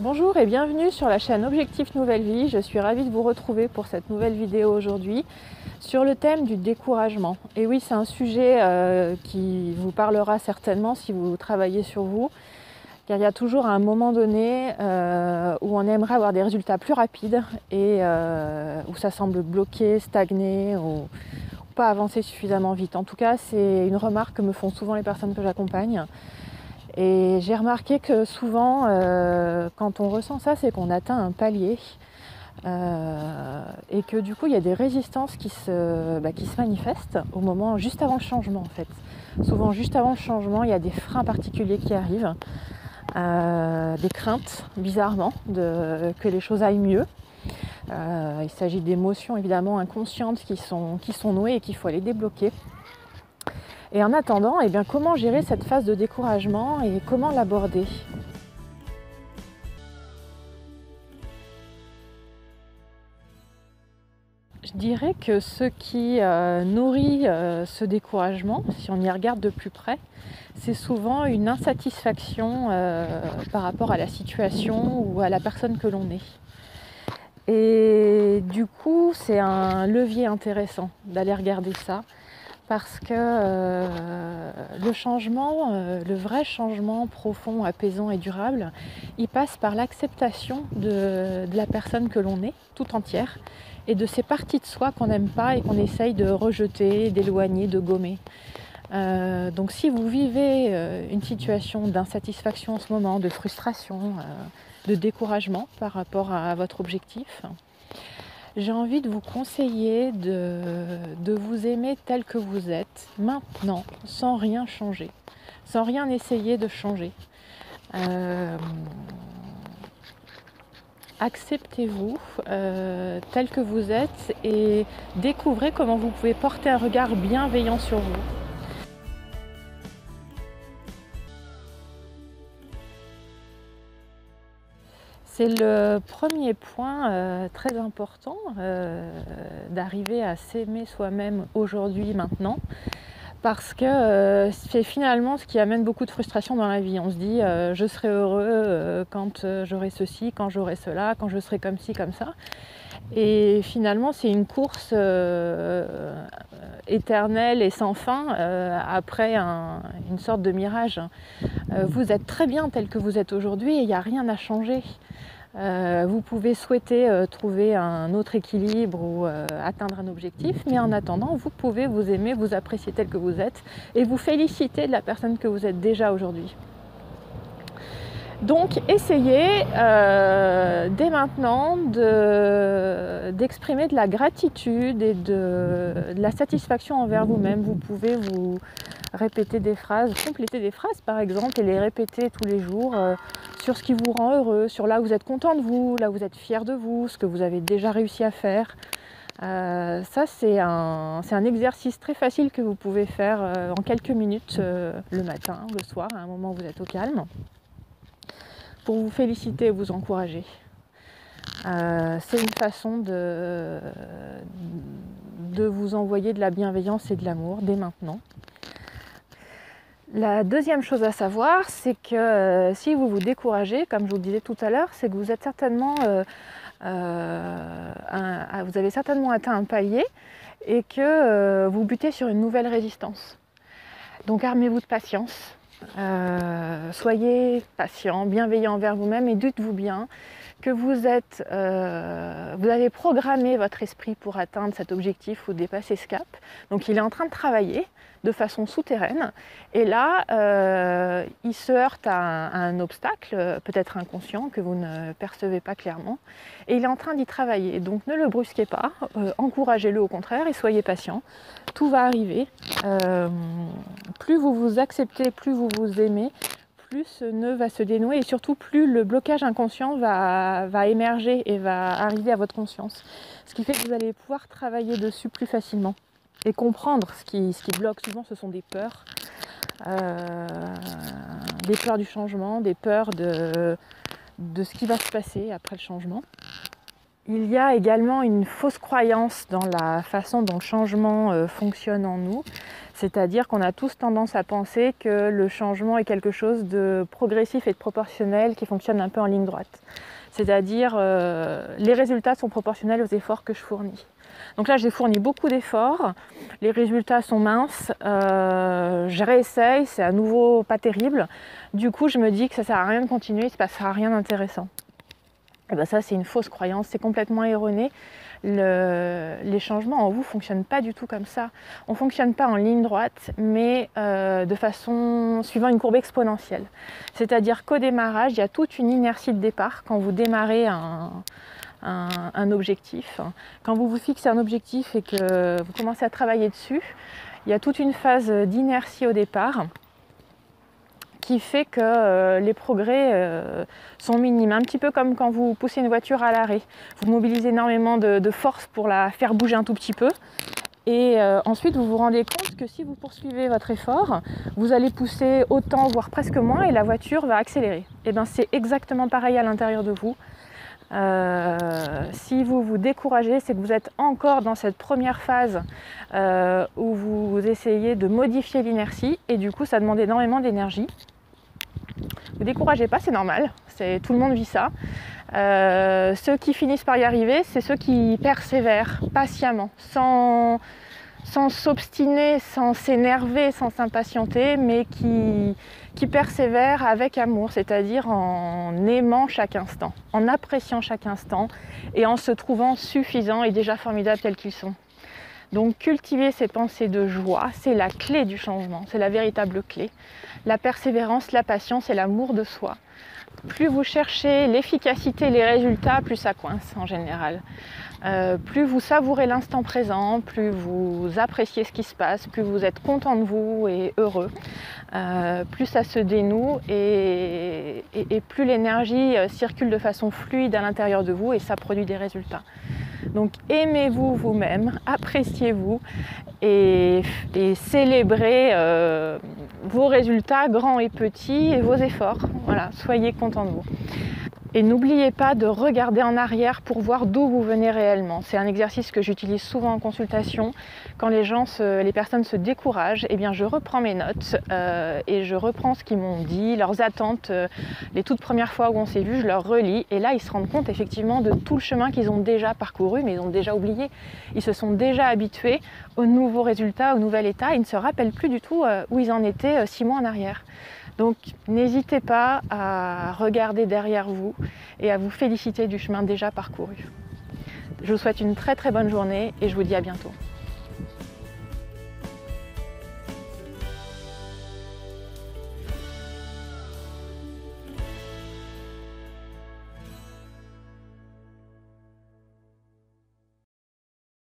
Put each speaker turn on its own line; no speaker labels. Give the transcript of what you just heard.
Bonjour et bienvenue sur la chaîne Objectif Nouvelle Vie. Je suis ravie de vous retrouver pour cette nouvelle vidéo aujourd'hui sur le thème du découragement. Et oui, c'est un sujet qui vous parlera certainement si vous travaillez sur vous, car il y a toujours un moment donné où on aimerait avoir des résultats plus rapides et où ça semble bloquer, stagner ou pas avancer suffisamment vite. En tout cas, c'est une remarque que me font souvent les personnes que j'accompagne. Et j'ai remarqué que souvent, quand on ressent ça, c'est qu'on atteint un palier et que du coup, il y a des résistances qui se manifestent au moment juste avant le changement en fait. Souvent, juste avant le changement, il y a des freins particuliers qui arrivent, des craintes, bizarrement, que les choses aillent mieux. Il s'agit d'émotions évidemment inconscientes qui sont nouées et qu'il faut aller débloquer. Et en attendant, eh bien, comment gérer cette phase de découragement et comment l'aborder ? Je dirais que ce qui nourrit ce découragement, si on y regarde de plus près, c'est souvent une insatisfaction par rapport à la situation ou à la personne que l'on est. Et du coup, c'est un levier intéressant d'aller regarder ça. Parce que le changement, le vrai changement profond, apaisant et durable, il passe par l'acceptation de la personne que l'on est, tout entière, et de ces parties de soi qu'on n'aime pas et qu'on essaye de rejeter, d'éloigner, de gommer. Donc si vous vivez une situation d'insatisfaction en ce moment, de frustration, de découragement par rapport à votre objectif, j'ai envie de vous conseiller de vous aimer tel que vous êtes, maintenant, sans rien changer, sans rien essayer de changer. Acceptez-vous tel que vous êtes et découvrez comment vous pouvez porter un regard bienveillant sur vous. C'est le premier point très important d'arriver à s'aimer soi-même aujourd'hui, maintenant, parce que c'est finalement ce qui amène beaucoup de frustration dans la vie. On se dit je serai heureux quand j'aurai ceci, quand j'aurai cela, quand je serai comme ci, comme ça. Et finalement, c'est une course éternelle et sans fin après une sorte de mirage. Vous êtes très bien tel que vous êtes aujourd'hui et il n'y a rien à changer. Vous pouvez souhaiter trouver un autre équilibre ou atteindre un objectif, mais en attendant, vous pouvez vous aimer, vous apprécier tel que vous êtes et vous féliciter de la personne que vous êtes déjà aujourd'hui. Donc essayez dès maintenant d'exprimer de la gratitude et de la satisfaction envers vous-même. Vous pouvez vous répéter des phrases, compléter des phrases par exemple et les répéter tous les jours sur ce qui vous rend heureux, sur là où vous êtes content de vous, là où vous êtes fier de vous, ce que vous avez déjà réussi à faire. Ça c'est un exercice très facile que vous pouvez faire en quelques minutes le matin, le soir, à un moment où vous êtes au calme, pour vous féliciter et vous encourager. C'est une façon de vous envoyer de la bienveillance et de l'amour dès maintenant. La deuxième chose à savoir, c'est que si vous vous découragez, comme je vous le disais tout à l'heure, c'est que vous êtes certainement, vous avez certainement atteint un palier et que vous butez sur une nouvelle résistance. Donc armez-vous de patience, soyez patient, bienveillant envers vous-même et dites-vous bien que vous avez programmé votre esprit pour atteindre cet objectif ou dépasser ce cap. Donc il est en train de travailler de façon souterraine et là il se heurte à un obstacle, peut-être inconscient, que vous ne percevez pas clairement, et il est en train d'y travailler. Donc ne le brusquez pas, encouragez-le au contraire et soyez patient. Tout va arriver. Plus vous vous acceptez, plus vous vous aimez, plus ce nœud va se dénouer et surtout plus le blocage inconscient va émerger et va arriver à votre conscience. Ce qui fait que vous allez pouvoir travailler dessus plus facilement et comprendre ce qui bloque. Souvent ce sont des peurs du changement, des peurs de ce qui va se passer après le changement. Il y a également une fausse croyance dans la façon dont le changement fonctionne en nous, c'est-à-dire qu'on a tous tendance à penser que le changement est quelque chose de progressif et de proportionnel qui fonctionne un peu en ligne droite. C'est-à-dire les résultats sont proportionnels aux efforts que je fournis. Donc là, j'ai fourni beaucoup d'efforts, les résultats sont minces, je réessaye, c'est à nouveau pas terrible. Du coup, je me dis que ça ne sert à rien de continuer, il ne se passera rien d'intéressant. Et bien ça, c'est une fausse croyance, c'est complètement erroné. Les changements en vous ne fonctionnent pas du tout comme ça. On ne fonctionne pas en ligne droite, mais de façon suivant une courbe exponentielle. C'est-à-dire qu'au démarrage, il y a toute une inertie de départ quand vous démarrez un objectif. Quand vous vous fixez un objectif et que vous commencez à travailler dessus, il y a toute une phase d'inertie au départ qui fait que les progrès sont minimes. Un petit peu comme quand vous poussez une voiture à l'arrêt. Vous mobilisez énormément de force pour la faire bouger un tout petit peu. Et ensuite, vous vous rendez compte que si vous poursuivez votre effort, vous allez pousser autant, voire presque moins, et la voiture va accélérer. Et bien, c'est exactement pareil à l'intérieur de vous. Si vous vous découragez, c'est que vous êtes encore dans cette première phase où vous essayez de modifier l'inertie, et du coup, ça demande énormément d'énergie. Vous découragez pas, c'est normal, tout le monde vit ça. Ceux qui finissent par y arriver, c'est ceux qui persévèrent patiemment, sans s'obstiner, sans s'énerver, sans s'impatienter, mais qui persévèrent avec amour, c'est-à-dire en aimant chaque instant, en appréciant chaque instant et en se trouvant suffisants et déjà formidables tels qu'ils sont. Donc cultiver ces pensées de joie, c'est la clé du changement, c'est la véritable clé. La persévérance, la patience et l'amour de soi. Plus vous cherchez l'efficacité, les résultats, plus ça coince en général. Plus vous savourez l'instant présent, plus vous appréciez ce qui se passe, plus vous êtes content de vous et heureux, plus ça se dénoue et plus l'énergie circule de façon fluide à l'intérieur de vous et ça produit des résultats. Donc aimez-vous vous-même, appréciez-vous et célébrez vos résultats grands et petits et vos efforts. Voilà, soyez contents de vous. Et n'oubliez pas de regarder en arrière pour voir d'où vous venez réellement. C'est un exercice que j'utilise souvent en consultation. Quand les personnes se découragent, eh bien je reprends mes notes et je reprends ce qu'ils m'ont dit, leurs attentes, les toutes premières fois où on s'est vu, je leur relis. Et là, ils se rendent compte effectivement de tout le chemin qu'ils ont déjà parcouru, mais ils ont déjà oublié. Ils se sont déjà habitués aux nouveaux résultats, au nouvel état. Ils ne se rappellent plus du tout où ils en étaient 6 mois en arrière. Donc n'hésitez pas à regarder derrière vous et à vous féliciter du chemin déjà parcouru. Je vous souhaite une très très bonne journée et je vous dis à bientôt.